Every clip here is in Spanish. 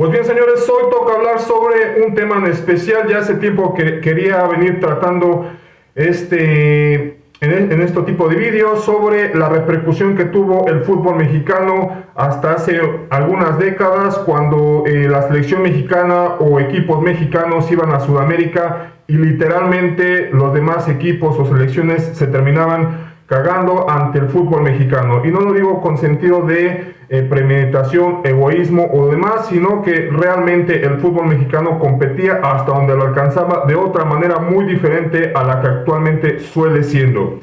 Pues bien, señores, hoy toca hablar sobre un tema en especial. Ya hace tiempo que quería venir tratando en este tipo de vídeos sobre la repercusión que tuvo el fútbol mexicano hasta hace algunas décadas, cuando la selección mexicana o equipos mexicanos iban a Sudamérica y literalmente los demás equipos o selecciones se terminaban cagando ante el fútbol mexicano. Y no lo digo con sentido de premeditación, egoísmo o demás, sino que realmente el fútbol mexicano competía hasta donde lo alcanzaba de otra manera muy diferente a la que actualmente suele siendo.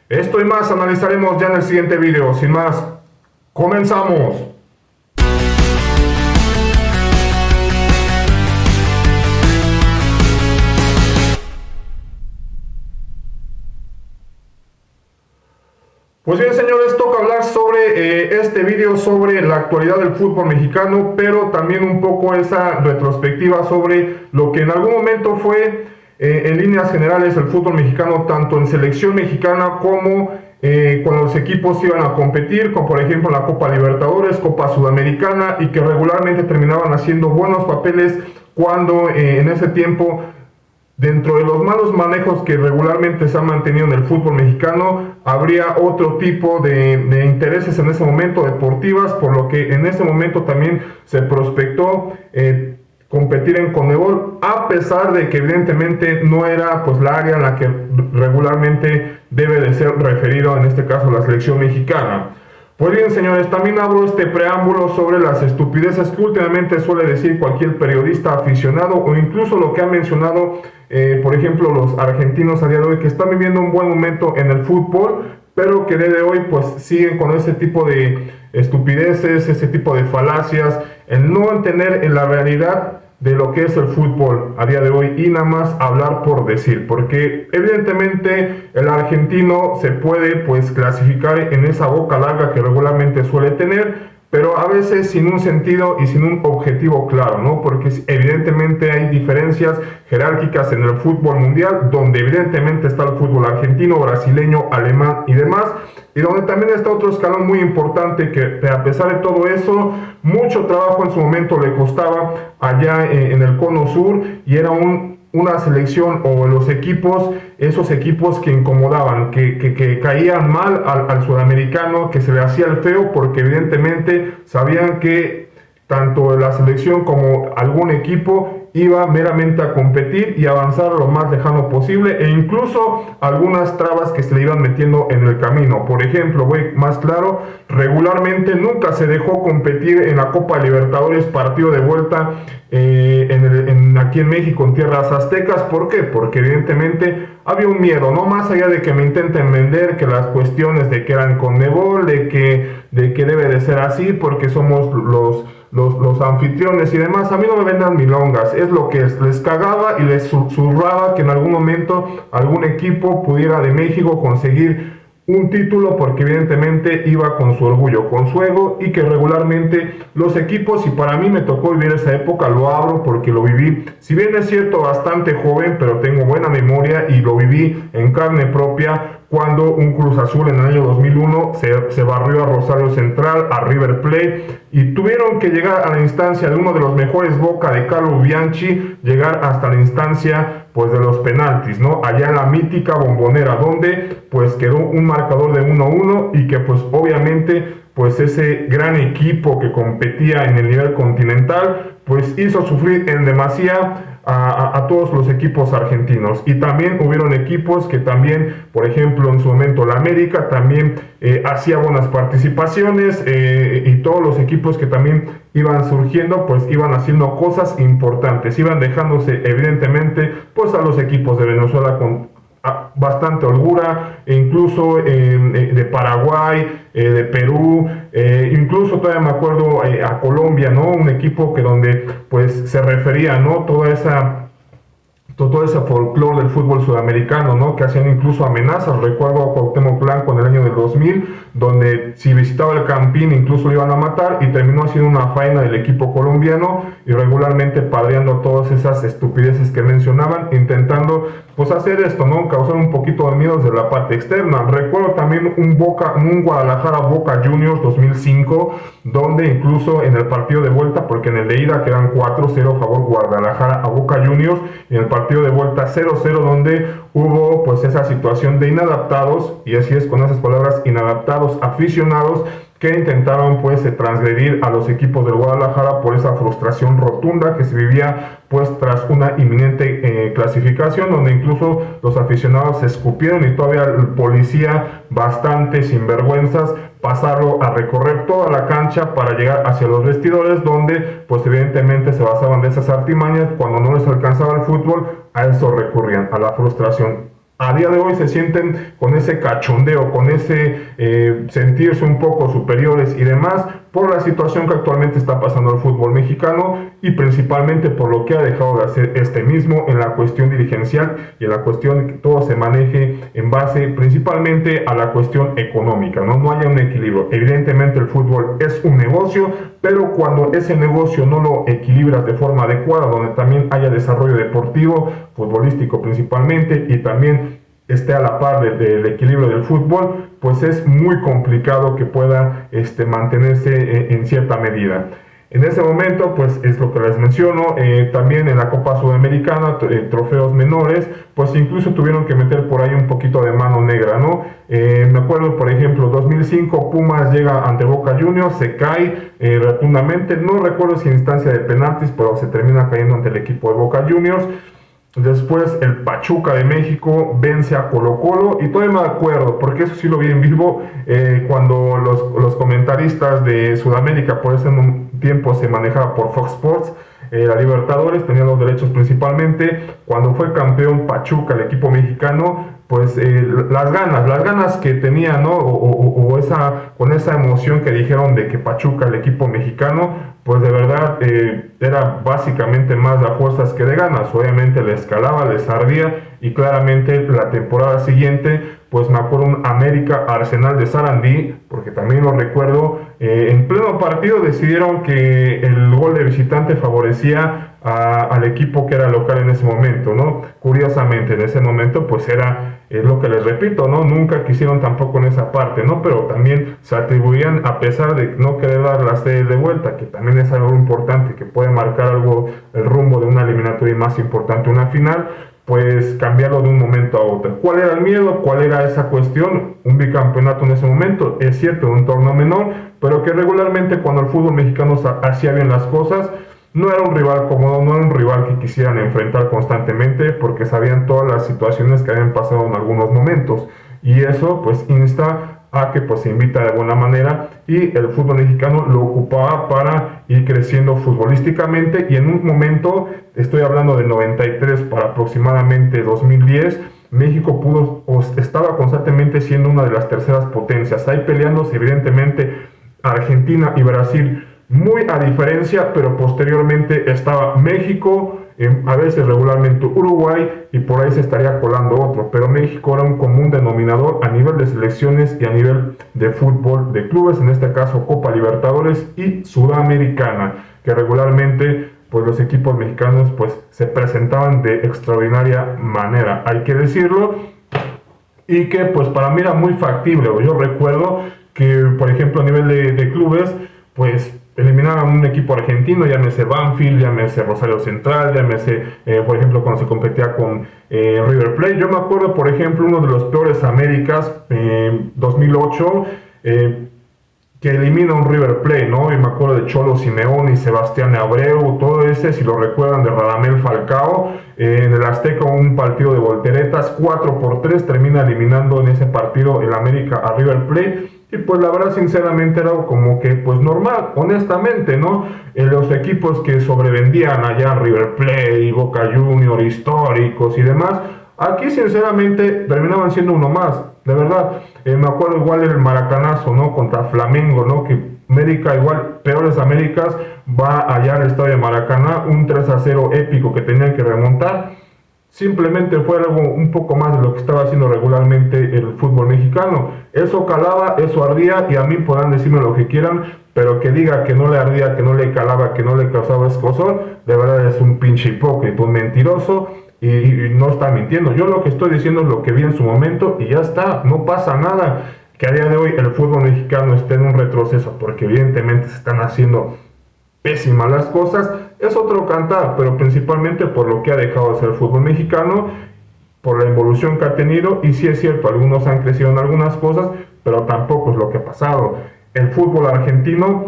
Esto y más analizaremos ya en el siguiente video. Sin más, comenzamos. Pues bien, señores, toca hablar sobre este vídeo sobre la actualidad del fútbol mexicano, pero también un poco esa retrospectiva sobre lo que en algún momento fue en líneas generales el fútbol mexicano, tanto en selección mexicana como cuando los equipos iban a competir, como por ejemplo la Copa Libertadores, Copa Sudamericana, y que regularmente terminaban haciendo buenos papeles cuando en ese tiempo, dentro de los malos manejos que regularmente se han mantenido en el fútbol mexicano, habría otro tipo de intereses en ese momento, deportivas, por lo que en ese momento también se prospectó competir en CONMEBOL, a pesar de que evidentemente no era pues la área en la que regularmente debe de ser referido, en este caso la selección mexicana. Pues bien, señores, también abro este preámbulo sobre las estupideces que últimamente suele decir cualquier periodista aficionado, o incluso lo que ha mencionado, por ejemplo, los argentinos a día de hoy, que están viviendo un buen momento en el fútbol, pero que a día de hoy pues siguen con ese tipo de estupideces, ese tipo de falacias, el no entender en la realidad de lo que es el fútbol a día de hoy y nada más hablar por decir, porque evidentemente el argentino se puede pues clasificar en esa boca larga que regularmente suele tener, pero a veces sin un sentido y sin un objetivo claro, ¿no? Porque evidentemente hay diferencias jerárquicas en el fútbol mundial, donde evidentemente está el fútbol argentino, brasileño, alemán y demás, y donde también está otro escalón muy importante que a pesar de todo eso, mucho trabajo en su momento le costaba allá en el Cono Sur, y era una selección o los equipos, esos equipos que incomodaban, que caían mal al sudamericano, que se le hacía el feo, porque evidentemente sabían que tanto la selección como algún equipo iba meramente a competir y avanzar lo más lejano posible, e incluso algunas trabas que se le iban metiendo en el camino. Por ejemplo, voy más claro, regularmente nunca se dejó competir en la Copa Libertadores partido de vuelta aquí en México, en tierras aztecas. ¿Por qué? Porque evidentemente había un miedo, no más allá de que me intenten vender que las cuestiones de que eran CONMEBOL, de que debe de ser así porque somos los anfitriones y demás. A mí no me vendan milongas, es lo que les cagaba y les susurraba que en algún momento algún equipo pudiera de México conseguir un título, porque evidentemente iba con su orgullo, con su ego, y que regularmente los equipos, y para mí me tocó vivir esa época, lo abro porque lo viví, si bien es cierto bastante joven, pero tengo buena memoria y lo viví en carne propia, cuando un Cruz Azul en el año 2001 se barrió a Rosario Central, a River Plate, y tuvieron que llegar a la instancia de uno de los mejores Boca, de Carlo Bianchi, llegar hasta la instancia pues de los penaltis, ¿no? Allá en la mítica Bombonera, donde pues quedó un marcador de 1-1, y que pues obviamente pues ese gran equipo que competía en el nivel continental pues hizo sufrir en demasía a todos los equipos argentinos. Y también hubieron equipos que también, por ejemplo, en su momento la América también hacía buenas participaciones, y todos los equipos que también iban surgiendo pues iban haciendo cosas importantes, iban dejándose evidentemente pues a los equipos de Venezuela con bastante holgura, e incluso de Paraguay, de Perú, incluso todavía me acuerdo a Colombia, ¿no? Un equipo que donde pues se refería, ¿no? Todo ese folclore del fútbol sudamericano, ¿no? Que hacían incluso amenazas. Recuerdo a Cuauhtémoc Blanco en el año del 2000, donde si visitaba el Campín incluso lo iban a matar, y terminó haciendo una faena del equipo colombiano y regularmente padreando todas esas estupideces que mencionaban, intentando pues hacer esto, ¿no? Causar un poquito de miedo desde la parte externa. Recuerdo también un Guadalajara Boca Juniors 2005, donde incluso en el partido de vuelta, porque en el de ida quedan 4-0 a favor Guadalajara a Boca Juniors, y en el partido de vuelta 0-0, donde hubo pues esa situación de inadaptados, y así es con esas palabras, inadaptados aficionados, que intentaron pues transgredir a los equipos del Guadalajara por esa frustración rotunda que se vivía pues tras una inminente clasificación, donde incluso los aficionados se escupieron y todavía el policía, bastante sinvergüenzas, pasarlo a recorrer toda la cancha para llegar hacia los vestidores, donde pues evidentemente se basaban de esas artimañas. Cuando no les alcanzaba el fútbol, a eso recurrían, a la frustración. A día de hoy se sienten con ese cachondeo, con ese sentirse un poco superiores y demás por la situación que actualmente está pasando el fútbol mexicano, y principalmente por lo que ha dejado de hacer este mismo en la cuestión dirigencial y en la cuestión de que todo se maneje en base principalmente a la cuestión económica, no haya un equilibrio. Evidentemente el fútbol es un negocio, pero cuando ese negocio no lo equilibras de forma adecuada, donde también haya desarrollo deportivo, futbolístico principalmente, y también esté a la par del equilibrio del fútbol, pues es muy complicado que pueda mantenerse en cierta medida. En ese momento, pues es lo que les menciono, también en la Copa Sudamericana, trofeos menores, pues incluso tuvieron que meter por ahí un poquito de mano negra, ¿no? Me acuerdo, por ejemplo, 2005 Pumas llega ante Boca Juniors, se cae rotundamente, no recuerdo si en instancia de penaltis, pero se termina cayendo ante el equipo de Boca Juniors. Después el Pachuca de México vence a Colo Colo, y todavía me acuerdo, porque eso sí lo vi en vivo, cuando los comentaristas de Sudamérica, por ese tiempo se manejaba por Fox Sports, la Libertadores, tenía los derechos principalmente, cuando fue campeón Pachuca, el equipo mexicano, pues las ganas que tenía, ¿no? Con esa emoción que dijeron de que Pachuca, el equipo mexicano, pues de verdad era básicamente más de fuerzas que de ganas. Obviamente les calaba, les ardía, y claramente la temporada siguiente, pues me acuerdo un América Arsenal de Sarandí, porque también lo recuerdo, en pleno partido decidieron que el gol de visitante favorecía al equipo que era local en ese momento, ¿no? Curiosamente, en ese momento pues era lo que les repito, ¿no? Nunca quisieron tampoco en esa parte, ¿no? Pero también se atribuían, a pesar de no querer dar la serie de vuelta, que también es algo importante, que puede marcar algo el rumbo de una eliminatoria, y más importante una final, pues cambiarlo de un momento a otro. ¿Cuál era el miedo? ¿Cuál era esa cuestión? Un bicampeonato en ese momento, es cierto, un torneo menor, pero que regularmente cuando el fútbol mexicano hacía bien las cosas, no era un rival cómodo, no era un rival que quisieran enfrentar constantemente, porque sabían todas las situaciones que habían pasado en algunos momentos, y eso pues insta a que pues se invita de buena manera, y el fútbol mexicano lo ocupaba para ir creciendo futbolísticamente, y en un momento, estoy hablando de 93 para aproximadamente 2010, México estaba constantemente siendo una de las terceras potencias, ahí peleándose evidentemente Argentina y Brasil, muy a diferencia, pero posteriormente estaba México, a veces regularmente Uruguay, y por ahí se estaría colando otro, pero México era un común denominador a nivel de selecciones y a nivel de fútbol de clubes, en este caso Copa Libertadores y Sudamericana, que regularmente pues los equipos mexicanos pues se presentaban de extraordinaria manera, hay que decirlo, y que pues para mí era muy factible. Yo recuerdo que, por ejemplo, a nivel de clubes, pues eliminaban un equipo argentino, llámese Banfield, llámese Rosario Central, llámese, por ejemplo, cuando se competía con River Plate. Yo me acuerdo, por ejemplo, uno de los peores Américas, 2008, que elimina un River Plate, ¿no? Y me acuerdo de Cholo Simeone y Sebastián Abreu, todo ese, si lo recuerdan, de Radamel Falcao, en el Azteca, un partido de volteretas, 4-3, termina eliminando en ese partido el América a River Plate. Y pues la verdad, sinceramente, era como que pues normal, honestamente, ¿no? Los equipos que sobrevendían allá, River Plate, Boca Juniors, históricos y demás, aquí sinceramente terminaban siendo uno más, de verdad. Me acuerdo igual el maracanazo, ¿no? Contra Flamengo, ¿no? Que América, igual, peores Américas, va allá al estadio de Maracaná, un 3-0 épico que tenían que remontar. Simplemente fue algo un poco más de lo que estaba haciendo regularmente el fútbol mexicano. Eso calaba, eso ardía, y a mí podrán decirme lo que quieran, pero que diga que no le ardía, que no le calaba, que no le causaba escozor, de verdad es un pinche hipócrita, un mentiroso, y no está mintiendo. Yo lo que estoy diciendo es lo que vi en su momento y ya está, no pasa nada. Que a día de hoy el fútbol mexicano esté en un retroceso porque evidentemente se están haciendo pésimas las cosas, es otro cantar, pero principalmente por lo que ha dejado de ser el fútbol mexicano, por la evolución que ha tenido, y sí es cierto, algunos han crecido en algunas cosas, pero tampoco es lo que ha pasado. El fútbol argentino,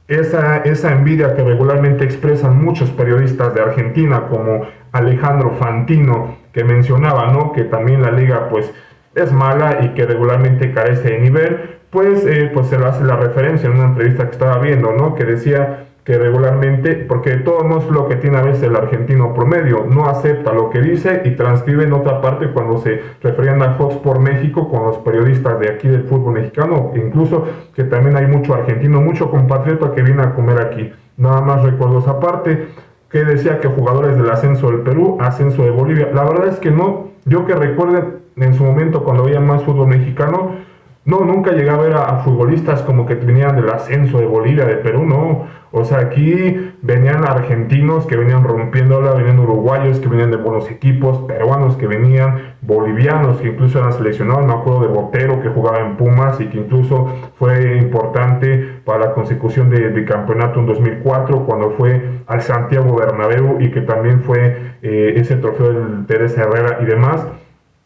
esa envidia que regularmente expresan muchos periodistas de Argentina, como Alejandro Fantino, que mencionaba, ¿no?, que también la liga pues es mala y que regularmente carece de nivel, pues se le hace la referencia en una entrevista que estaba viendo, ¿no?, que decía que regularmente, porque todo no es lo que tiene a veces el argentino promedio, no acepta lo que dice y transcribe en otra parte cuando se referían a Fox por México con los periodistas de aquí del fútbol mexicano, incluso que también hay mucho argentino, mucho compatriota que viene a comer aquí. Nada más recuerdo esa parte que decía que jugadores del ascenso del Perú, ascenso de Bolivia. La verdad es que no, yo que recuerde en su momento cuando veía más fútbol mexicano, no, nunca llegué a ver a futbolistas como que venían del ascenso de Bolivia, de Perú, no. O sea, aquí venían argentinos que venían rompiéndola, venían uruguayos que venían de buenos equipos, peruanos que venían, bolivianos que incluso eran seleccionados. Me acuerdo de Botero que jugaba en Pumas y que incluso fue importante para la consecución del bicampeonato en 2004 cuando fue al Santiago Bernabéu y que también fue ese trofeo del Teresa Herrera y demás.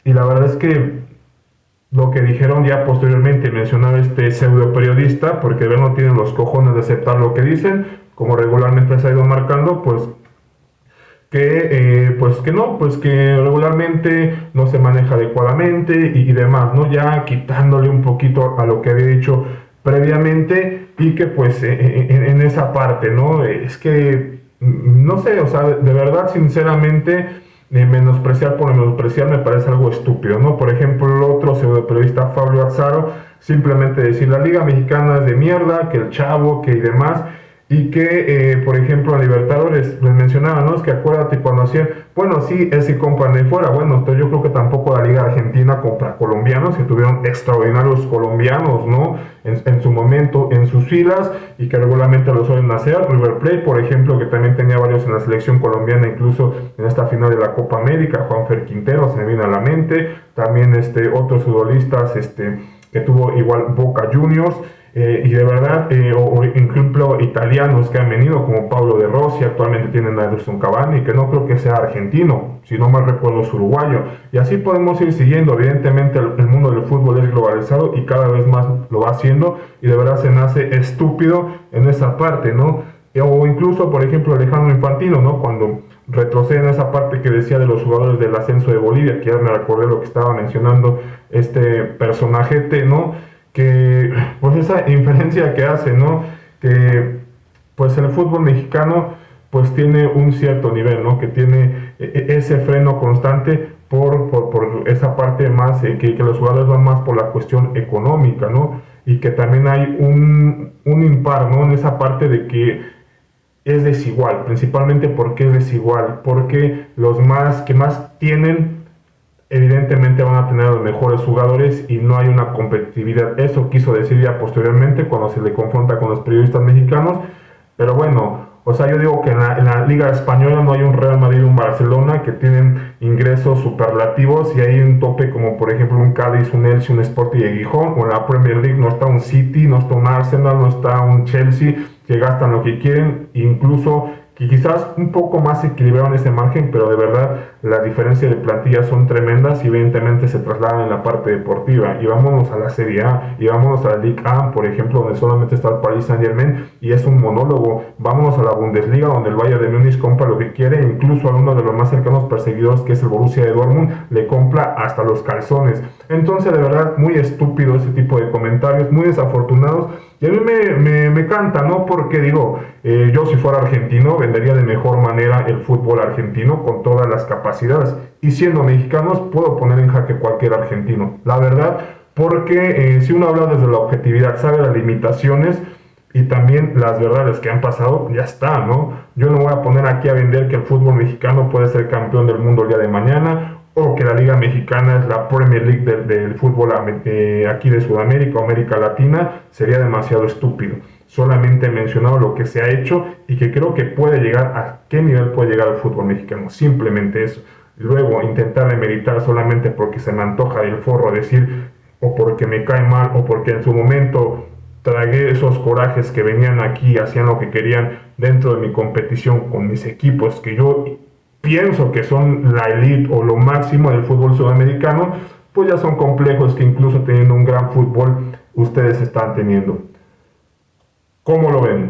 Y la verdad es que lo que dijeron ya posteriormente, mencionaba este pseudo periodista, porque no tienen los cojones de aceptar lo que dicen, como regularmente se ha ido marcando, pues que no, pues que regularmente no se maneja adecuadamente y demás, ¿no? Ya quitándole un poquito a lo que había dicho previamente y que pues en esa parte, ¿no? Es que, no sé, o sea, de verdad, sinceramente menospreciar por menospreciar me parece algo estúpido, ¿no? Por ejemplo, el otro pseudo periodista Fabio Azzaro, simplemente decir la Liga Mexicana es de mierda, que el Chavo, que y demás, y que, por ejemplo, a Libertadores les mencionaba, ¿no? Es que acuérdate cuando hacían, bueno, sí, es que compran de fuera, bueno, entonces yo creo que tampoco la Liga Argentina compra colombianos, que tuvieron extraordinarios colombianos, ¿no? En su momento, en sus filas, y que regularmente lo suelen hacer. River Plate, por ejemplo, que también tenía varios en la selección colombiana, incluso en esta final de la Copa América, Juanfer Quintero, se me viene a la mente, también otros futbolistas, que tuvo igual Boca Juniors, y de verdad, o ejemplo italianos que han venido como Pablo De Rossi, actualmente tienen a Edson Cavani, que no creo que sea argentino, si no mal recuerdo es uruguayo, y así podemos ir siguiendo. Evidentemente el mundo del fútbol es globalizado y cada vez más lo va haciendo, y de verdad se me hace estúpido en esa parte, ¿no? O incluso, por ejemplo, Alejandro Infantino, ¿no? Cuando retrocede en esa parte que decía de los jugadores del ascenso de Bolivia, que ya me recordé lo que estaba mencionando este personajete, ¿no? Que pues esa inferencia que hace, ¿no? Que pues el fútbol mexicano pues tiene un cierto nivel, ¿no? Que tiene ese freno constante por esa parte más, que los jugadores van más por la cuestión económica, ¿no? Y que también hay un impar, ¿no? En esa parte de que es desigual, principalmente porque es desigual, porque los más que más tienen evidentemente van a tener a los mejores jugadores y no hay una competitividad. Eso quiso decir ya posteriormente cuando se le confronta con los periodistas mexicanos. Pero bueno, o sea, yo digo que en la Liga Española no hay un Real Madrid y un Barcelona que tienen ingresos superlativos y hay un tope como por ejemplo un Cádiz, un Elche, un Sporting de Gijón, o en la Premier League no está un City, no está un Arsenal, no está un Chelsea que gastan lo que quieren, incluso que quizás un poco más equilibrado en ese margen, pero de verdad las diferencias de plantilla son tremendas y evidentemente se trasladan en la parte deportiva. Y vámonos a la Serie A, y vámonos a la Ligue 1, por ejemplo, donde solamente está el Paris Saint-Germain y es un monólogo. Vámonos a la Bundesliga, donde el Bayern de Múnich compra lo que quiere, incluso a uno de los más cercanos perseguidores, que es el Borussia de Dortmund, le compra hasta los calzones. Entonces, de verdad, muy estúpido ese tipo de comentarios, muy desafortunados. Y a mí me canta, ¿no? Porque digo, yo si fuera argentino vendería de mejor manera el fútbol argentino con todas las capacidades. Y siendo mexicanos puedo poner en jaque cualquier argentino. La verdad, porque si uno habla desde la objetividad, sabe las limitaciones y también las verdades que han pasado, ya está, ¿no? Yo no voy a poner aquí a vender que el fútbol mexicano puede ser campeón del mundo el día de mañana, o que la Liga Mexicana es la Premier League del fútbol aquí de Sudamérica o América Latina. Sería demasiado estúpido. Solamente he mencionado lo que se ha hecho y que creo que puede llegar a qué nivel puede llegar el fútbol mexicano. Simplemente eso. luego intentar demeritar solamente porque se me antoja del forro decir, o porque me cae mal, o porque en su momento tragué esos corajes que venían aquí, hacían lo que querían dentro de mi competición con mis equipos, que yo pienso que son la elite o lo máximo del fútbol sudamericano, pues ya son complejos que incluso teniendo un gran fútbol, ustedes están teniendo. ¿Cómo lo ven?